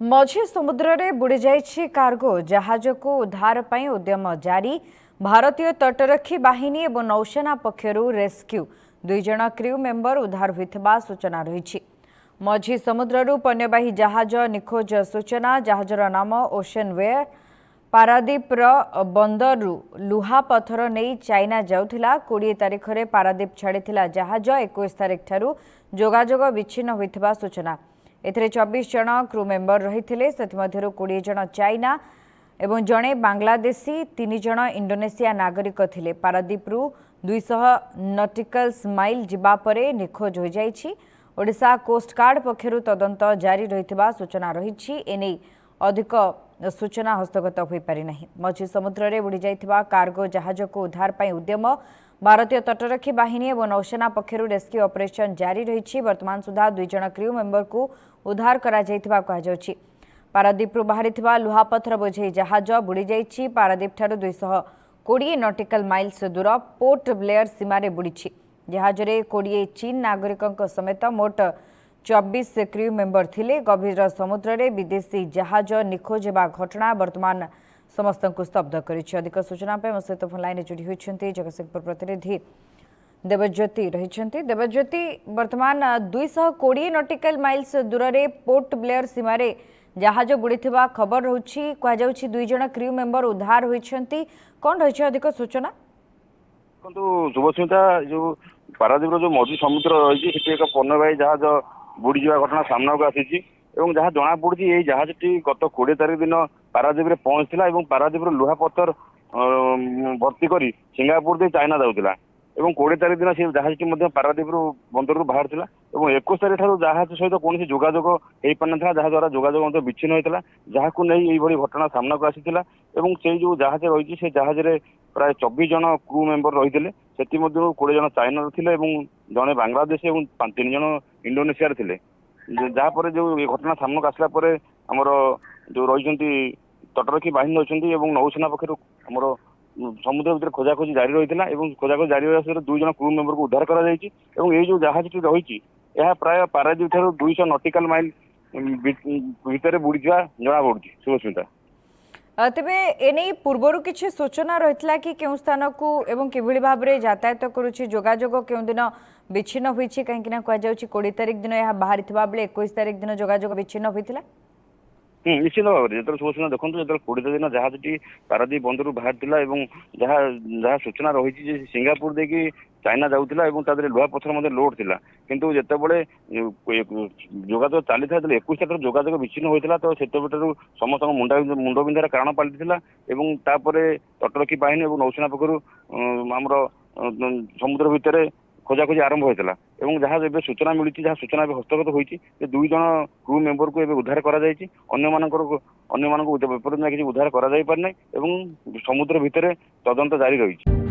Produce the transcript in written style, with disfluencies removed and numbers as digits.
मझी समुद्र रे बुड़ी जाइछि कार्गो जहाज को उद्धार पई उद्यम जारी। भारतीय तटरक्षी बाहिनी एवं नौसेना पक्षरु रेस्क्यू 2 जण क्रू मेंबर उद्धार होइथिबा सूचना रहिछि। मझी समुद्ररु पण्यवाही जहाज निखोज सूचना। जहाजर नाम ओशन वेयर। पारादीप बंदरु लुहा पथर नहीं चाइना जाउथिला। 20 तारिख रे पारादीप छाड़ीथिला जहाज। 21 तारिख ठारू जोगाजोग विच्छिन्न होइथिबा सूचना। एथिरे 24 जण क्रू मेंबर रहिथिले। सेथिमध्यरु 20 जण चाइना एवं जणे बांग्लादेशी 3 जण इंडोनेशिया नागरिक थिले। पारादीपरु 200 नॉटिकल्स माइल जिबा परे निखोज हो जाइछि। ओडिशा कोस्ट गार्ड पक्षरु तदंत जारी रहिथिबा सूचना रहिछि। एनै अधिक सूचना हस्तगत होई पारि नाही। मझी समुद्र रे बुड़ी जाइथिबा कार्गो जहाज को उद्धार पई उद्यम भारतीय तटरक्षी बाहिनी एवं नौसेना पक्षरु रेस्क्यू ऑपरेशन जारी रहिछि। वर्तमान सुधा 2 जण क्रू मेंबर को उद्धार करा जाइथिबा कहा जाउछि। पारादीपरु बाहरिथिबा लुहापथर बोझेई जहाज बुड़ी जाइछि। पारादीप ठारू 220 नॉटिकल माइल्स दूर पोर्ट ब्लेयर सीमा रे बुड़ीछि। जहाज रे 20 चीन नागरिकक समेत मोट 24 क्रू मेंबर थिले। गभीर समुद्र रे विदेशी जहाज निखोज हेबा घटना वर्तमान समस्त को स्तब्ध करिछि। अधिक सूचना पे मो सहित फोन लाइन जोड़ी होइछन्ती जगतसिंहपुर प्रतिनिधि देवज्योति रहिछन्ती। देवज्योति, वर्तमान 220 नॉटिकल माइल्स दूर रे पोर्ट ब्लेयर सीमा रे जहाज बुड़ीथिबा खबर रहुछि। कहा जाउछि 2 जण क्रू मेंबर उद्धार होइछन्ती। कोन रहिछि अधिक सूचना? शुभस्मिता, जो पारादीप जो मझी समुद्र रही एक पण्यवाही जहाज बुड़ी जावा घटना सामना को आसी और जहाँ जना पड़ी ये जहाज टी गत 20 तारिख दिन पारादीप में पहुंचला और पारादीप लुहा पत्थर भर्ती कर सिंगापुर दे चाइना जाऊला। 20 तारिख दिन से जहाज टी पारादीप बंदर बाहर था। 21 तारिख जहाज सहित कौन जोगाजोग हो पार ना जहाँ द्वारा जोगाजोग विच्छिन्न होता जहाँ को नहीं यही घटना सामना को आसी से जो जहाज रही से जहाज प्राय 24 जन क्रू मेंबर रही थे। से 20 जन चाइना थे और जड़े बांग्लादेश और 3 जन इंडोनेशिया थे। जहाँपर जो घटना सामना को आसला आमर जो रही तटरक्षी बाहिनी अच्छी और नौसेना पक्ष आमर समुद्र भीतर खोजाखोजी जारी रही है। खोजाखोजी जारी रहा 2 जन क्रू मेंबर को उद्धार कर जो जहाज टी रही प्राय पारादीप ठारू 200 नॉटिकल माइल भितर बुड़ी जना पड़ी। शुभस्मिता, तेबे एने पूर्वरु किछि सूचना रहितला कि केउ स्थान को एवं किभଳି भाबरे यातायात करूछि जोगाजोग केउ दिन विच्छिन्न होइछि? काहेकि ना कह जाउछि 20 तारिख दिन यह बाहरिथिबा बेले 21 तारिख दिन जोगाजोग विच्छिन्न होइथिला। निश्चित भाव में जो सूचना देखो जो 20 दिन जहाज टी पारादीप बंदर बाहर था जहाँ जहाँ सूचना रही सिंगापुर देखी चाइना जाऊला और लुहा पत्थर लोड था। किंतु जितेबाला जोगाजोग चली था 21 तारिख जोगाजोग विच्छिन्न होता तो से समस्त मुंडबिंधार कारण पलटिला। तटरक्षी बाहिनी और नौसेना पक्षर आमर समुद्र भितर खोजाखोजी आरंभ होता है। जहाँ एवं सूचना मिली जहाँ सूचना हस्तगत होती 2 जन क्रू मेंबर को उद्धार कर उद्धार कर समुद्र भितर तदंत जारी रही।